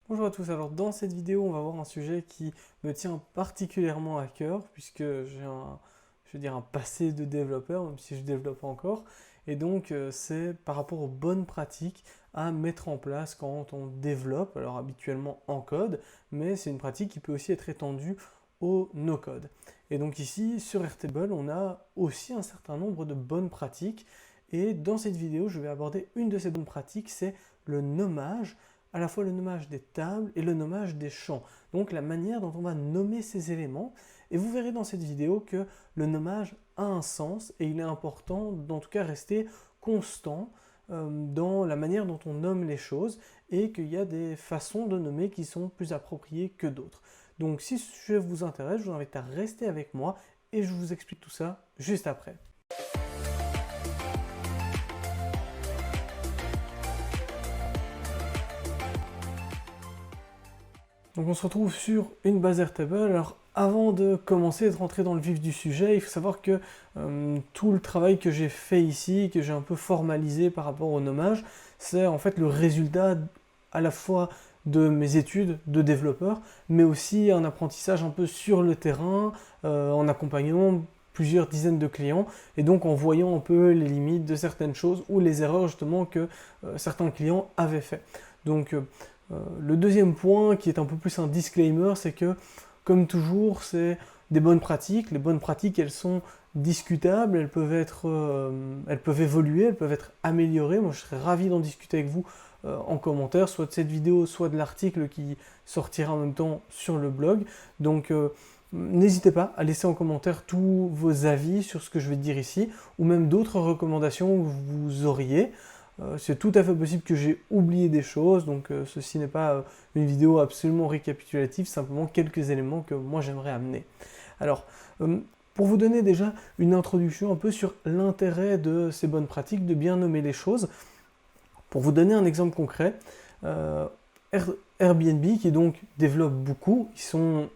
Bonjour à tous, alors dans cette vidéo on va voir un sujet qui me tient particulièrement à cœur puisque j'ai je veux dire un passé de développeur, même si je développe encore, et donc c'est par rapport aux bonnes pratiques à mettre en place quand on développe, alors habituellement en code, mais c'est une pratique qui peut aussi être étendue au no-code. Et donc ici sur Airtable on a aussi un certain nombre de bonnes pratiques, et dans cette vidéo je vais aborder une de ces bonnes pratiques, c'est le nommage, à la fois le nommage des tables et le nommage des champs. Donc la manière dont on va nommer ces éléments. Et vous verrez dans cette vidéo que le nommage a un sens et il est important d'en tout cas rester constant dans la manière dont on nomme les choses et qu'il y a des façons de nommer qui sont plus appropriées que d'autres. Donc si ce sujet vous intéresse, je vous invite à rester avec moi et je vous explique tout ça juste après. Donc on se retrouve sur une base Airtable. Alors avant de commencer et de rentrer dans le vif du sujet, il faut savoir que tout le travail que j'ai fait ici, que j'ai un peu formalisé par rapport au nommage, c'est en fait le résultat à la fois de mes études de développeur, mais aussi un apprentissage un peu sur le terrain, en accompagnant plusieurs dizaines de clients, et donc en voyant un peu les limites de certaines choses ou les erreurs justement que certains clients avaient fait. Donc le deuxième point, qui est un peu plus un disclaimer, c'est que, comme toujours, c'est des bonnes pratiques. Les bonnes pratiques, elles sont discutables, elles peuvent évoluer, elles peuvent être améliorées. Moi, je serais ravi d'en discuter avec vous en commentaire, soit de cette vidéo, soit de l'article qui sortira en même temps sur le blog. Donc, n'hésitez pas à laisser en commentaire tous vos avis sur ce que je vais dire ici, ou même d'autres recommandations que vous auriez. C'est tout à fait possible que j'ai oublié des choses, donc ceci n'est pas une vidéo absolument récapitulative, simplement quelques éléments que moi j'aimerais amener. Alors, pour vous donner déjà une introduction un peu sur l'intérêt de ces bonnes pratiques, de bien nommer les choses, pour vous donner un exemple concret, Airbnb qui donc développe beaucoup, ils sont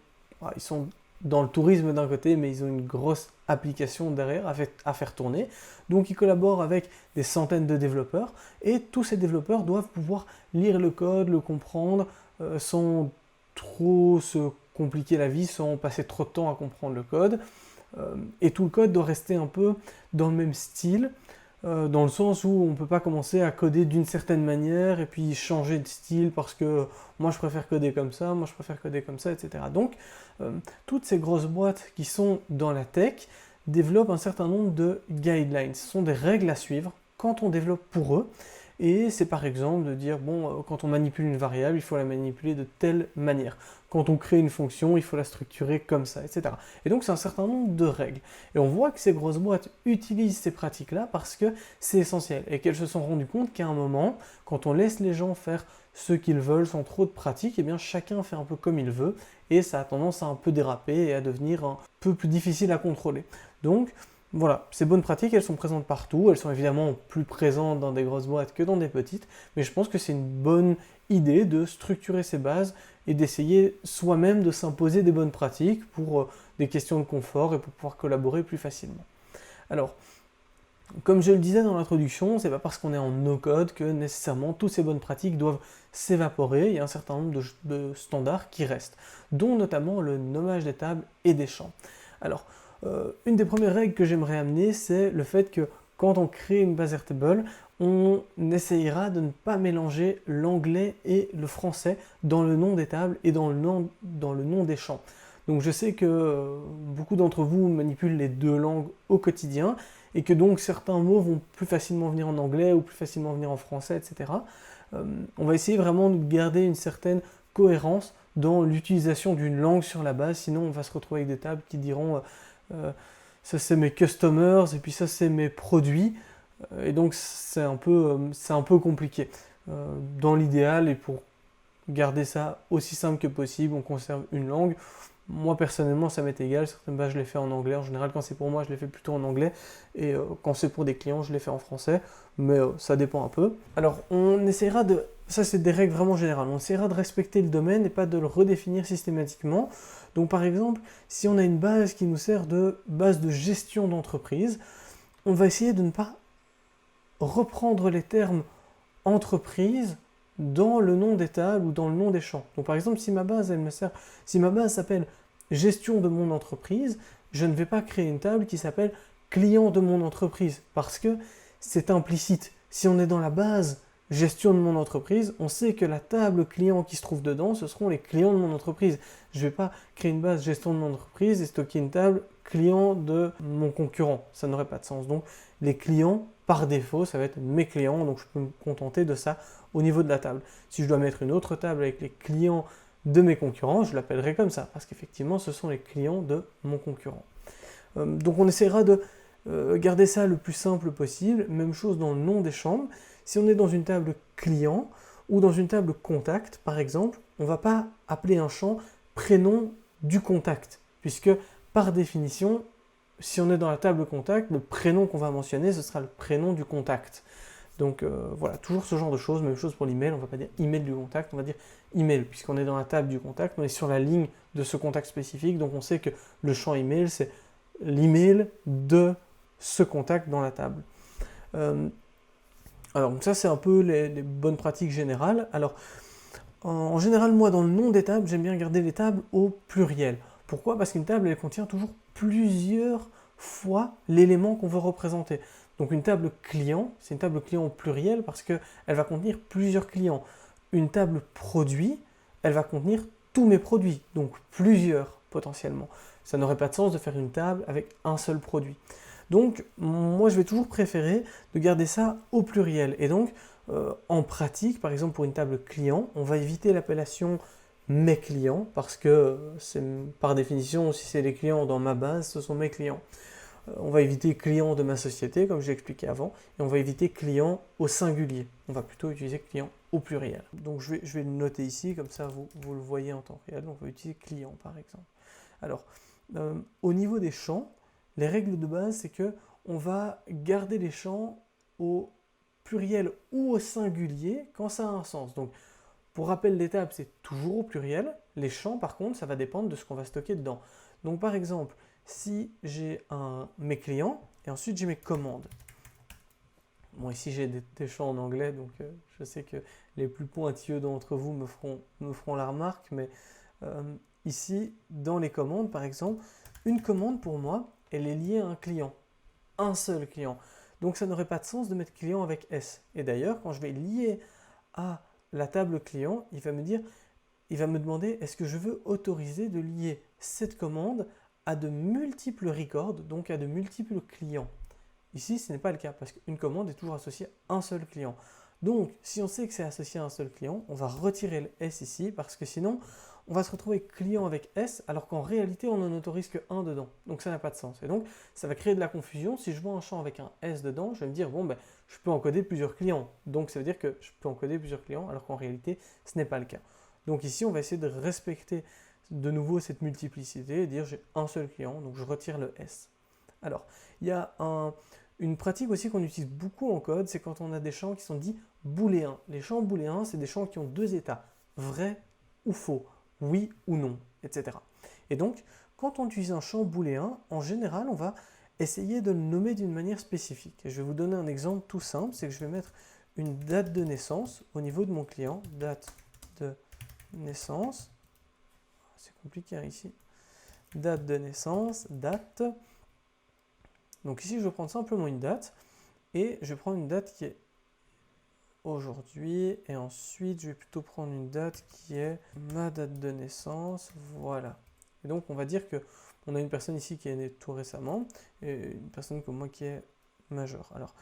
dans le tourisme d'un côté, mais ils ont une grosse application derrière à faire tourner. Donc ils collaborent avec des centaines de développeurs et tous ces développeurs doivent pouvoir lire le code, le comprendre sans trop se compliquer la vie, sans passer trop de temps à comprendre le code. Et tout le code doit rester un peu dans le même style, dans le sens où on ne peut pas commencer à coder d'une certaine manière et puis changer de style parce que moi je préfère coder comme ça, moi je préfère coder comme ça, etc. Donc toutes ces grosses boîtes qui sont dans la tech développent un certain nombre de guidelines. Ce sont des règles à suivre quand on développe pour eux. Et c'est par exemple de dire, bon, quand on manipule une variable, il faut la manipuler de telle manière. Quand on crée une fonction, il faut la structurer comme ça, etc. Et donc c'est un certain nombre de règles. Et on voit que ces grosses boîtes utilisent ces pratiques-là parce que c'est essentiel. Et qu'elles se sont rendues compte qu'à un moment, quand on laisse les gens faire ce qu'ils veulent sans trop de pratique, eh bien chacun fait un peu comme il veut. Et ça a tendance à un peu déraper et à devenir un peu plus difficile à contrôler. Donc, voilà, ces bonnes pratiques, elles sont présentes partout, elles sont évidemment plus présentes dans des grosses boîtes que dans des petites, mais je pense que c'est une bonne idée de structurer ces bases et d'essayer soi-même de s'imposer des bonnes pratiques pour des questions de confort et pour pouvoir collaborer plus facilement. Alors, comme je le disais dans l'introduction, c'est pas parce qu'on est en no-code que nécessairement toutes ces bonnes pratiques doivent s'évaporer, il y a un certain nombre de standards qui restent, dont notamment le nommage des tables et des champs. Alors, une des premières règles que j'aimerais amener, c'est le fait que quand on crée une base Airtable, on essayera de ne pas mélanger l'anglais et le français dans le nom des tables et dans le nom des champs. Donc je sais que beaucoup d'entre vous manipulent les deux langues au quotidien et que donc certains mots vont plus facilement venir en anglais ou plus facilement venir en français, etc. On va essayer vraiment de garder une certaine cohérence dans l'utilisation d'une langue sur la base, sinon on va se retrouver avec des tables qui diront ça c'est mes customers et puis ça c'est mes produits, et donc c'est un peu compliqué. Dans l'idéal et pour garder ça aussi simple que possible, on conserve une langue. Moi personnellement ça m'est égal, certaines bases je les fais en anglais, en général quand c'est pour moi je les fais plutôt en anglais, et quand c'est pour des clients je les fais en français, mais ça dépend un peu. Alors on essaiera de, ça c'est des règles vraiment générales, on essaiera de respecter le domaine et pas de le redéfinir systématiquement. Donc par exemple, si on a une base qui nous sert de base de gestion d'entreprise, on va essayer de ne pas reprendre les termes entreprise dans le nom des tables ou dans le nom des champs. Donc par exemple, si ma base, si ma base s'appelle gestion de mon entreprise, je ne vais pas créer une table qui s'appelle client de mon entreprise parce que c'est implicite. Si on est dans la base gestion de mon entreprise, on sait que la table client qui se trouve dedans, ce seront les clients de mon entreprise. Je ne vais pas créer une base gestion de mon entreprise et stocker une table client de mon concurrent. Ça n'aurait pas de sens. Donc les clients, par défaut, ça va être mes clients, donc je peux me contenter de ça au niveau de la table. Si je dois mettre une autre table avec les clients de mes concurrents, je l'appellerai comme ça, parce qu'effectivement, ce sont les clients de mon concurrent. Donc on essaiera de garder ça le plus simple possible. Même chose dans le nom des chambres. Si on est dans une table client ou dans une table contact, par exemple, on ne va pas appeler un champ prénom du contact, puisque par définition, si on est dans la table contact, le prénom qu'on va mentionner, ce sera le prénom du contact. Donc voilà, toujours ce genre de choses. Même chose pour l'email, on ne va pas dire email du contact, on va dire email, puisqu'on est dans la table du contact, on est sur la ligne de ce contact spécifique, donc on sait que le champ email, c'est l'email de ce contact dans la table. Alors donc ça, c'est un peu les bonnes pratiques générales. Alors en général, moi, dans le nom des tables, j'aime bien garder les tables au pluriel. Pourquoi? Parce qu'une table, elle contient toujours plusieurs fois l'élément qu'on veut représenter. Donc une table client, c'est une table client au pluriel parce qu'elle va contenir plusieurs clients. Une table produit, elle va contenir tous mes produits, donc plusieurs potentiellement. Ça n'aurait pas de sens de faire une table avec un seul produit. Donc moi je vais toujours préférer de garder ça au pluriel. Et donc en pratique, par exemple pour une table client, on va éviter l'appellation mes clients parce que c'est par définition, si c'est les clients dans ma base, ce sont mes clients. On va éviter client de ma société, comme j'ai expliqué avant, et on va éviter client au singulier. On va plutôt utiliser client au pluriel. Donc je vais le noter ici, comme ça vous le voyez en temps réel. Donc on va utiliser client par exemple. Alors, au niveau des champs, les règles de base, c'est que on va garder les champs au pluriel ou au singulier quand ça a un sens. Donc, pour rappel des tables, c'est toujours au pluriel. Les champs, par contre, ça va dépendre de ce qu'on va stocker dedans. Donc, par exemple, si j'ai mes clients et ensuite j'ai mes commandes. Bon, ici j'ai des champs en anglais, donc je sais que les plus pointilleux d'entre vous me feront la remarque, mais ici, dans les commandes, par exemple, une commande pour moi, elle est liée à un client, un seul client. Donc ça n'aurait pas de sens de mettre client avec S. Et d'ailleurs, quand je vais lier à la table client, il va me demander est-ce que je veux autoriser de lier cette commande à de multiples records, donc à de multiples clients. Ici, ce n'est pas le cas parce qu'une commande est toujours associée à un seul client. Donc, si on sait que c'est associé à un seul client, on va retirer le S ici parce que sinon, on va se retrouver client avec S alors qu'en réalité, on n'en autorise que un dedans. Donc, ça n'a pas de sens. Et donc, ça va créer de la confusion. Si je vois un champ avec un S dedans, je vais me dire, bon, ben, je peux encoder plusieurs clients. Donc, ça veut dire que je peux encoder plusieurs clients alors qu'en réalité, ce n'est pas le cas. Donc ici, on va essayer de respecter de nouveau cette multiplicité et dire j'ai un seul client, donc je retire le S. Alors, il y a une pratique aussi qu'on utilise beaucoup en code, c'est quand on a des champs qui sont dits booléens. Les champs booléens, c'est des champs qui ont deux états, vrai ou faux, oui ou non, etc. Et donc, quand on utilise un champ booléen, en général, on va essayer de le nommer d'une manière spécifique. Et je vais vous donner un exemple tout simple, c'est que je vais mettre une date de naissance au niveau de mon client, date de naissance, c'est compliqué ici, date de naissance, date. Donc ici je vais prendre simplement une date et je vais prendre une date qui est aujourd'hui et ensuite je vais plutôt prendre une date qui est ma date de naissance, voilà. Et donc on va dire que on a une personne ici qui est née tout récemment et une personne comme moi qui est majeure. Alors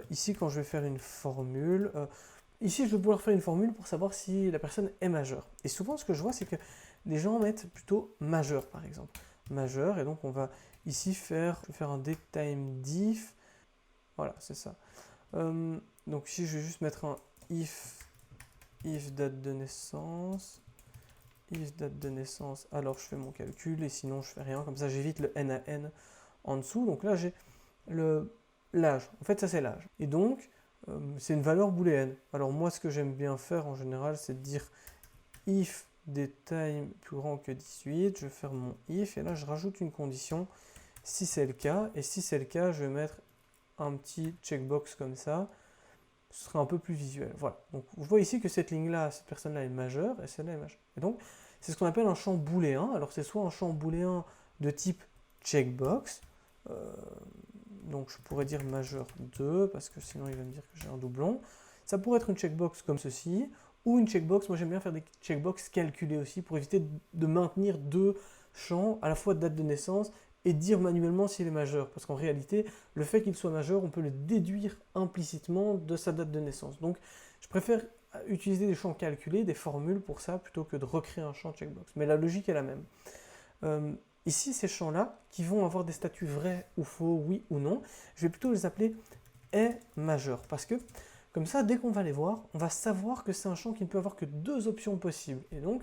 ici quand je vais faire une formule, ici, je vais pouvoir faire une formule pour savoir si la personne est majeure. Et souvent, ce que je vois, c'est que les gens mettent plutôt majeur, par exemple. Majeur, et donc on va ici je vais faire un datetime diff. Voilà, c'est ça. Donc ici, je vais juste mettre un if date de naissance. If date de naissance, alors je fais mon calcul, et sinon je fais rien. Comme ça, j'évite le n à n en dessous. Donc là, j'ai l'âge. En fait, ça, c'est l'âge. Et donc, c'est une valeur booléenne. Alors moi, ce que j'aime bien faire en général, c'est de dire if datetime plus grand que 18. Je vais faire mon if et là, je rajoute une condition si c'est le cas. Et si c'est le cas, je vais mettre un petit checkbox comme ça. ce sera un peu plus visuel. Voilà. Donc, je vois ici que cette ligne-là, cette personne-là est majeure et celle-là est majeure. Et donc, c'est ce qu'on appelle un champ booléen. Alors, c'est soit un champ booléen de type checkbox. Donc, je pourrais dire majeur 2 parce que sinon, il va me dire que j'ai un doublon. Ça pourrait être une checkbox comme ceci ou une checkbox. Moi, j'aime bien faire des checkbox calculées aussi pour éviter de maintenir deux champs, à la fois date de naissance et dire manuellement s'il est majeur. Parce qu'en réalité, le fait qu'il soit majeur, on peut le déduire implicitement de sa date de naissance. Donc, je préfère utiliser des champs calculés, des formules pour ça, plutôt que de recréer un champ checkbox. Mais la logique est la même. Ici, ces champs-là, qui vont avoir des statuts vrais ou faux, oui ou non, je vais plutôt les appeler est majeur. Parce que, comme ça, dès qu'on va les voir, on va savoir que c'est un champ qui ne peut avoir que deux options possibles. Et donc,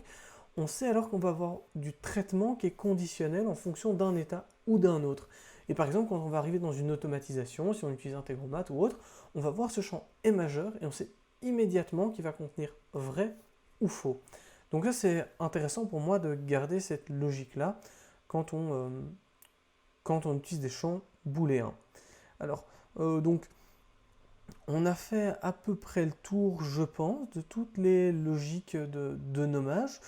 on sait alors qu'on va avoir du traitement qui est conditionnel en fonction d'un état ou d'un autre. Et par exemple, quand on va arriver dans une automatisation, si on utilise Integromat ou autre, on va voir ce champ est majeur et on sait immédiatement qu'il va contenir vrai ou faux. Donc là, c'est intéressant pour moi de garder cette logique-là quand on utilise des champs booléens. Alors, donc, on a fait à peu près le tour, je pense, de toutes les logiques de nommage.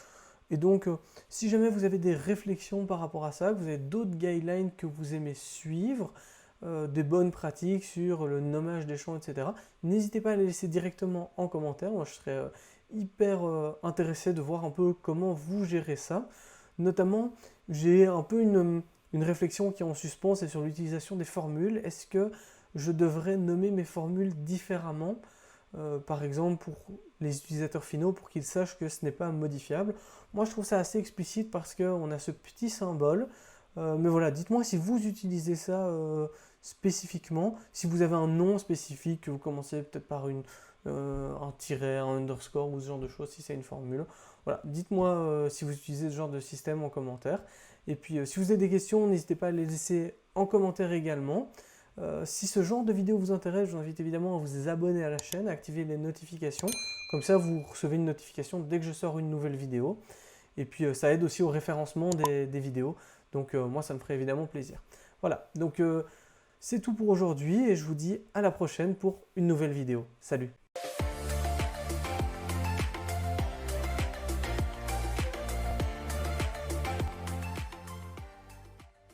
Et donc, si jamais vous avez des réflexions par rapport à ça, que vous avez d'autres guidelines que vous aimez suivre, des bonnes pratiques sur le nommage des champs, etc., n'hésitez pas à les laisser directement en commentaire. Moi, je serais hyper intéressé de voir un peu comment vous gérez ça. Notamment, j'ai un peu une réflexion qui est en suspens, c'est sur l'utilisation des formules. Est-ce que je devrais nommer mes formules différemment, par exemple pour les utilisateurs finaux, pour qu'ils sachent que ce n'est pas modifiable. Moi, je trouve ça assez explicite parce qu'on a ce petit symbole. Mais voilà, dites-moi si vous utilisez ça spécifiquement, si vous avez un nom spécifique, que vous commencez peut-être par un tiret, un underscore ou ce genre de choses, si c'est une formule. Voilà, dites-moi si vous utilisez ce genre de système en commentaire. Et puis, si vous avez des questions, n'hésitez pas à les laisser en commentaire également. Si ce genre de vidéo vous intéresse, je vous invite évidemment à vous abonner à la chaîne, à activer les notifications. Comme ça, vous recevez une notification dès que je sors une nouvelle vidéo. Et puis, ça aide aussi au référencement des vidéos. Donc, moi, ça me ferait évidemment plaisir. Voilà, donc c'est tout pour aujourd'hui et je vous dis à la prochaine pour une nouvelle vidéo. Salut!